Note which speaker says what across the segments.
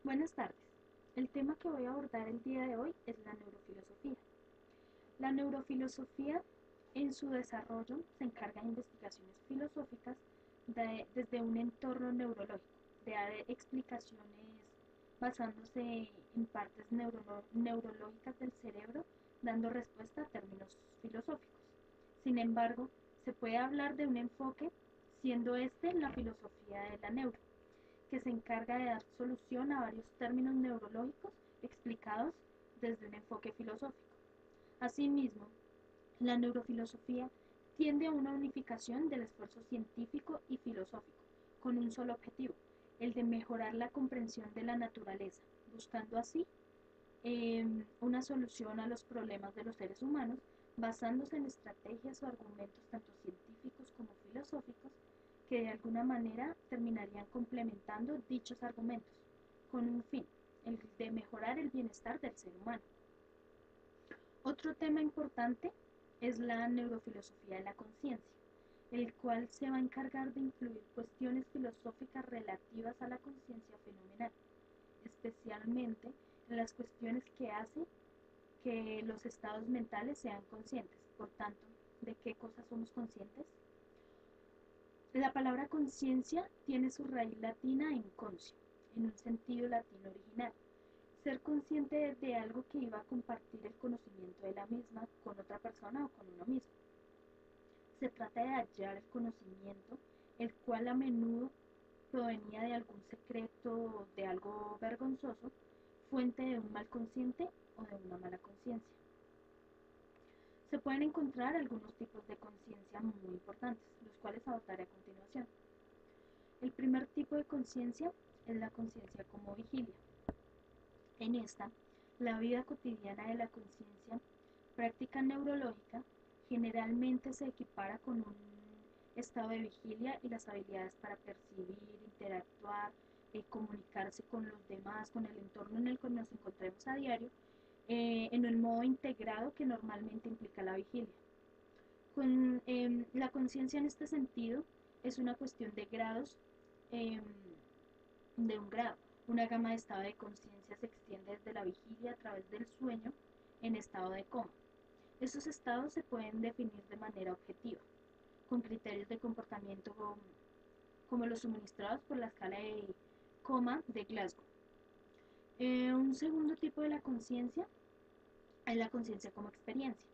Speaker 1: Buenas tardes. El tema que voy a abordar el día de hoy es la neurofilosofía. La neurofilosofía en su desarrollo se encarga de investigaciones filosóficas desde un entorno neurológico, de dar explicaciones basándose en partes neurológicas del cerebro, dando respuesta a términos filosóficos. Sin embargo, se puede hablar de un enfoque, siendo este la filosofía de la neuro, que se encarga de dar solución a varios términos neurológicos explicados desde un enfoque filosófico. Asimismo, la neurofilosofía tiende a una unificación del esfuerzo científico y filosófico, con un solo objetivo, el de mejorar la comprensión de la naturaleza, buscando así una solución a los problemas de los seres humanos, basándose en estrategias o argumentos tanto científicos como filosóficos que de alguna manera terminarían complementando dichos argumentos, con un fin, el de mejorar el bienestar del ser humano. Otro tema importante es la neurofilosofía de la conciencia, el cual se va a encargar de incluir cuestiones filosóficas relativas a la conciencia fenomenal, especialmente en las cuestiones que hacen que los estados mentales sean conscientes. Por tanto, ¿de qué cosas somos conscientes? La palabra conciencia tiene su raíz latina en conscio, en un sentido latino original. Ser consciente de algo que iba a compartir el conocimiento de la misma con otra persona o con uno mismo. Se trata de hallar el conocimiento, el cual a menudo provenía de algún secreto, de algo vergonzoso, fuente de un mal consciente o de una mala conciencia. Se pueden encontrar algunos tipos de conciencia muy importantes, los cuales abordaré a continuación. El primer tipo de conciencia es la conciencia como vigilia. En esta, la vida cotidiana de la conciencia, práctica neurológica, generalmente se equipara con un estado de vigilia y las habilidades para percibir, interactuar, comunicarse con los demás, con el entorno en el que nos encontremos a diario, en un modo integrado que normalmente implica la vigilia. La conciencia en este sentido es una cuestión de grados, eh, de un grado. Una gama de estado de conciencia se extiende desde la vigilia a través del sueño en estado de coma. Estos estados se pueden definir de manera objetiva, con criterios de comportamiento como los suministrados por la escala de coma de Glasgow. Un segundo tipo de la conciencia es la conciencia como experiencia.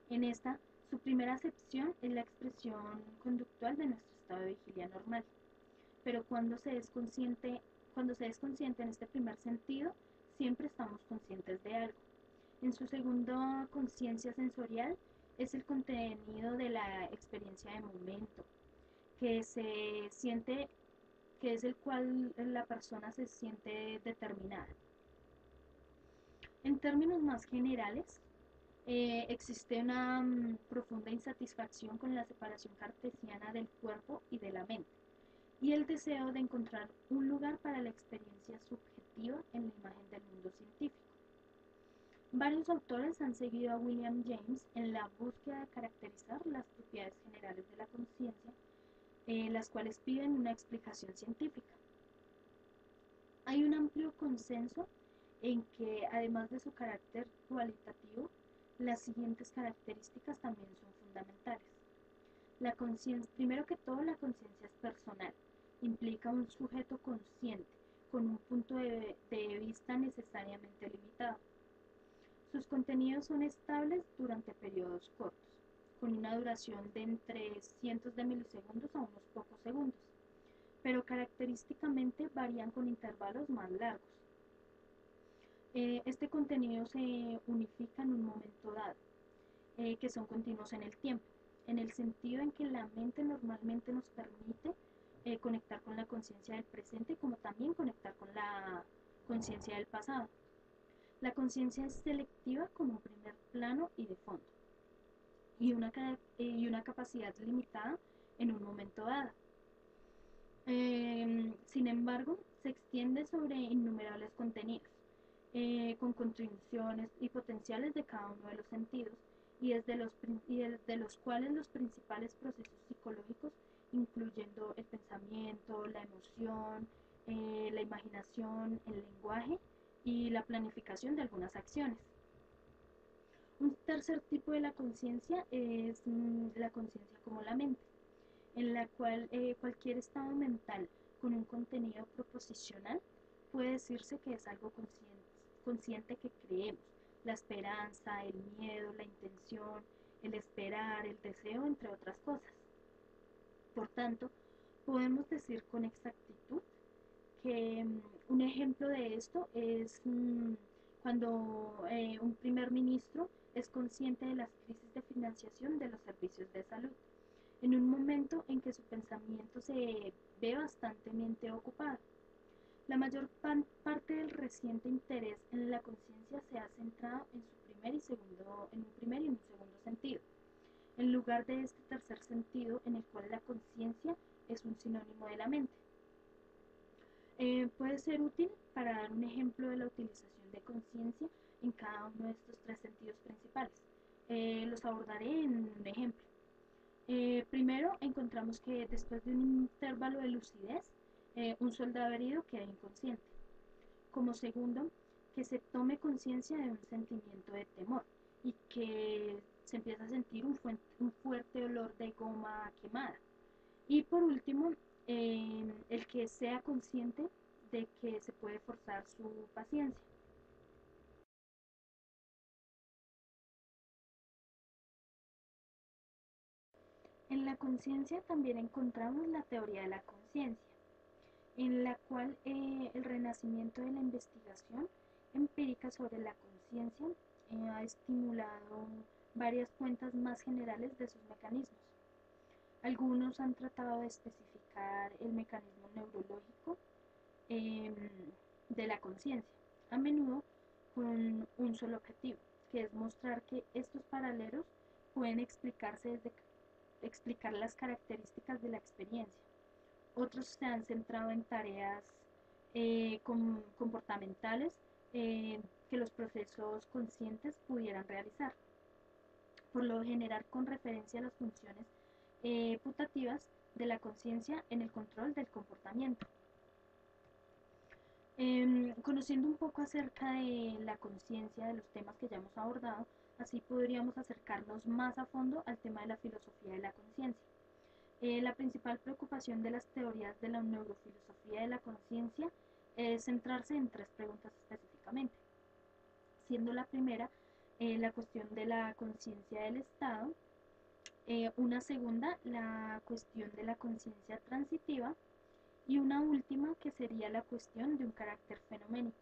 Speaker 1: En esta, su primera acepción es la expresión conductual de nuestro estado de vigilia normal. Pero cuando se es consciente en este primer sentido, siempre estamos conscientes de algo. En su segunda conciencia sensorial es el contenido de la experiencia de momento, que se siente, que es el cual la persona se siente determinada. En términos más generales, existe una profunda insatisfacción con la separación cartesiana del cuerpo y de la mente, y el deseo de encontrar un lugar para la experiencia subjetiva en la imagen del mundo científico. Varios autores han seguido a William James en la búsqueda de caracterizar las propiedades generales de la conciencia, las cuales piden una explicación científica. Hay un amplio consenso en que, además de su carácter cualitativo, las siguientes características también son fundamentales. Primero que todo, la conciencia es personal, implica un sujeto consciente, con un punto de vista necesariamente limitado. Sus contenidos son estables durante periodos cortos, con una duración de entre cientos de milisegundos a unos pocos segundos, pero característicamente varían con intervalos más largos. Este contenido se unifica en un momento dado, que son continuos en el tiempo, en el sentido en que la mente normalmente nos permite conectar con la conciencia del presente, como también conectar con la conciencia del pasado. La conciencia es selectiva como un primer plano y de fondo, y una capacidad limitada en un momento dado. Sin embargo, se extiende sobre innumerables contenidos, con contribuciones y potenciales de cada uno de los sentidos, y desde los cuales los principales procesos psicológicos, incluyendo el pensamiento, la emoción, la imaginación, el lenguaje y la planificación de algunas acciones. Un tercer tipo de la conciencia es la conciencia como la mente, en la cual cualquier estado mental con un contenido proposicional puede decirse que es algo consciente que creemos, la esperanza, el miedo, la intención, el esperar, el deseo, entre otras cosas. Por tanto, podemos decir con exactitud que un ejemplo de esto es cuando un primer ministro es consciente de las crisis de financiación de los servicios de salud, en un momento en que su pensamiento se ve bastante ocupado. La mayor parte del reciente interés en la conciencia se ha centrado en un primer y un segundo sentido, en lugar de este tercer sentido en el cual la conciencia es un sinónimo de la mente. Puede ser útil para dar un ejemplo de la utilización de conciencia en cada uno de estos tres sentidos principales. Los abordaré en un ejemplo. Primero, encontramos que después de un intervalo de lucidez, un soldado herido queda inconsciente. Como segundo, que se tome conciencia de un sentimiento de temor y que se empieza a sentir un fuerte olor de goma quemada. Y por último, el que sea consciente de que se puede forzar su paciencia. En la conciencia también encontramos la teoría de la conciencia, en la cual el renacimiento de la investigación empírica sobre la conciencia ha estimulado varias cuentas más generales de sus mecanismos. Algunos han tratado de especificar el mecanismo neurológico eh, de la conciencia, a menudo con un solo objetivo, que es mostrar que estos paralelos pueden explicar las características de la experiencia. Otros se han centrado en tareas comportamentales que los procesos conscientes pudieran realizar, por lo general con referencia a las funciones putativas de la conciencia en el control del comportamiento. Conociendo un poco acerca de la conciencia, de los temas que ya hemos abordado, así podríamos acercarnos más a fondo al tema de la filosofía de la conciencia. La principal preocupación de las teorías de la neurofilosofía de la conciencia es centrarse en tres preguntas específicamente, siendo la primera la cuestión de la conciencia del Estado, una segunda la cuestión de la conciencia transitiva y una última que sería la cuestión de un carácter fenoménico.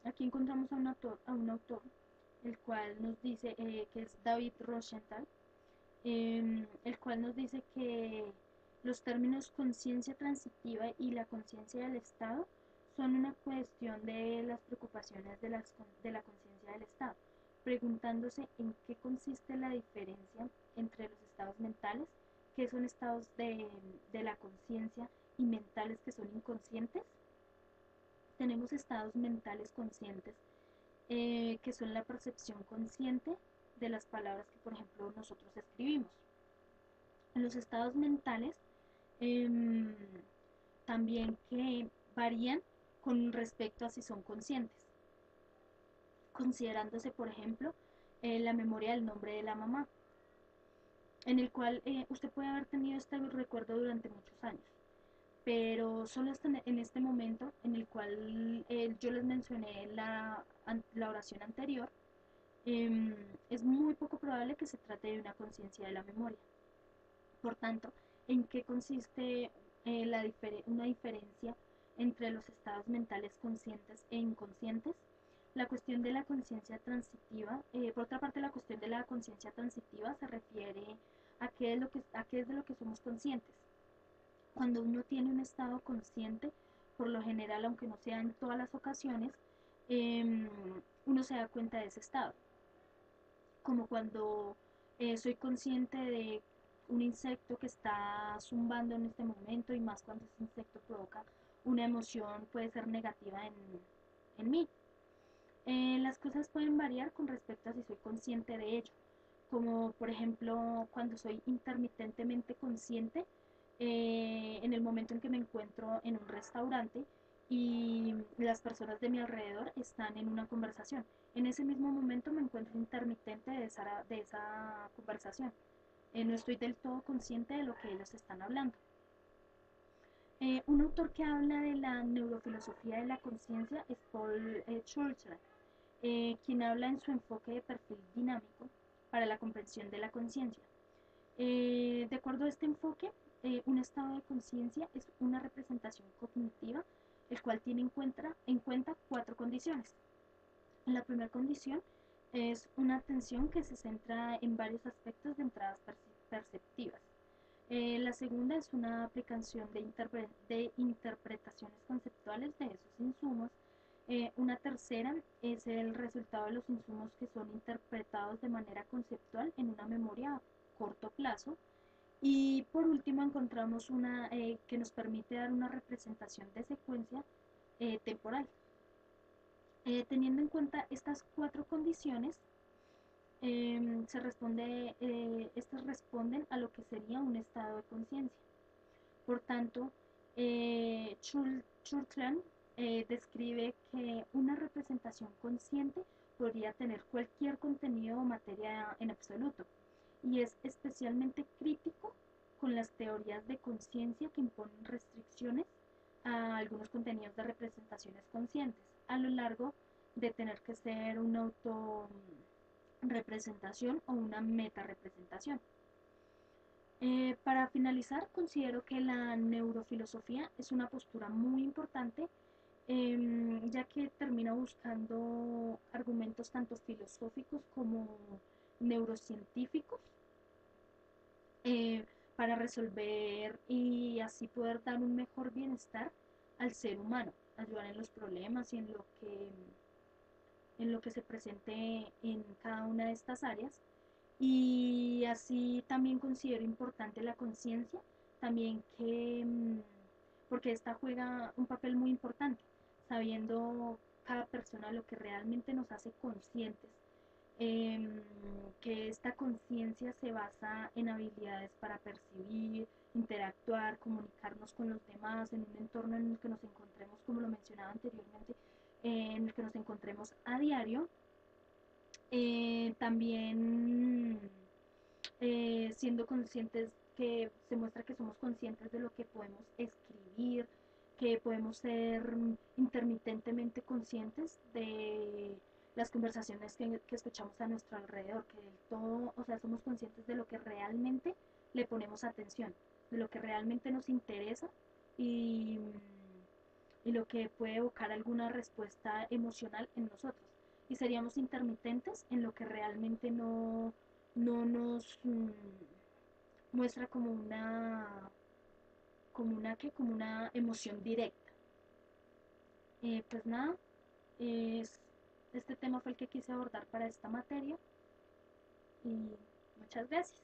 Speaker 1: Aquí encontramos a un autor el cual nos dice que es David Rosenthal, el cual nos dice que los términos conciencia transitiva y la conciencia del Estado son una cuestión de las preocupaciones de la conciencia del Estado, preguntándose en qué consiste la diferencia entre los estados mentales, que son estados de la conciencia, y mentales que son inconscientes. Tenemos estados mentales conscientes, que son la percepción consciente de las palabras que, por ejemplo, nosotros escribimos. Los estados mentales eh, también que varían con respecto a si son conscientes, considerándose, por ejemplo, la memoria del nombre de la mamá, en el cual usted puede haber tenido este recuerdo durante muchos años, pero solo hasta en este momento en el cual yo les mencioné la oración anterior, es muy poco probable que se trate de una conciencia de la memoria. Por tanto, ¿en qué consiste una diferencia entre los estados mentales conscientes e inconscientes? La cuestión de la conciencia transitiva, por otra parte, la cuestión de la conciencia transitiva se refiere a qué es de lo que somos conscientes. Cuando uno tiene un estado consciente, por lo general, aunque no sea en todas las ocasiones, uno se da cuenta de ese estado. Como cuando soy consciente de un insecto que está zumbando en este momento, y más cuando ese insecto provoca una emoción, puede ser negativa en mí. Las cosas pueden variar con respecto a si soy consciente de ello, como por ejemplo cuando soy intermitentemente consciente, en el momento en que me encuentro en un restaurante y las personas de mi alrededor están en una conversación. En ese mismo momento me encuentro intermitente de esa conversación. No estoy del todo consciente de lo que ellos están hablando. Un autor que habla de la neurofilosofía de la conciencia es Paul Churchland, quien habla en su enfoque de perfil dinámico para la comprensión de la conciencia. De acuerdo a este enfoque, un estado de conciencia es una representación cognitiva, el cual tiene en cuenta cuatro condiciones. La primera condición es una atención que se centra en varios aspectos de entradas perceptivas. La segunda es una aplicación de interpretaciones conceptuales de esos insumos. Una tercera es el resultado de los insumos que son interpretados de manera conceptual en una memoria a corto plazo. Y por último encontramos una que nos permite dar una representación de secuencia temporal. Teniendo en cuenta estas cuatro condiciones, estas responden a lo que sería un estado de conciencia. Por tanto, Churchland describe que una representación consciente podría tener cualquier contenido o materia en absoluto, y es especialmente crítico con las teorías de conciencia que imponen restricciones a algunos contenidos de representaciones conscientes, a lo largo de tener que ser una autorrepresentación o una meta-representación. Para finalizar, considero que la neurofilosofía es una postura muy importante, ya que termina buscando argumentos tanto filosóficos como neurocientíficos eh, para resolver y así poder dar un mejor bienestar al ser humano, ayudar en los problemas y en lo que se presente en cada una de estas áreas. Y así también considero importante la conciencia, también porque esta juega un papel muy importante, sabiendo cada persona lo que realmente nos hace conscientes, eh, que esta conciencia se basa en habilidades para percibir, interactuar, comunicarnos con los demás en un entorno en el que nos encontremos, como lo mencionaba anteriormente, en el que nos encontremos a diario. También siendo conscientes, que se muestra que somos conscientes de lo que podemos escribir, que podemos ser intermitentemente conscientes de las conversaciones que escuchamos a nuestro alrededor, que del todo, o sea, somos conscientes de lo que realmente le ponemos atención, de lo que realmente nos interesa y, y lo que puede evocar alguna respuesta emocional en nosotros. Y seríamos intermitentes en lo que realmente no nos muestra como una emoción directa. Pues nada, es, este tema fue el que quise abordar para esta materia y muchas gracias.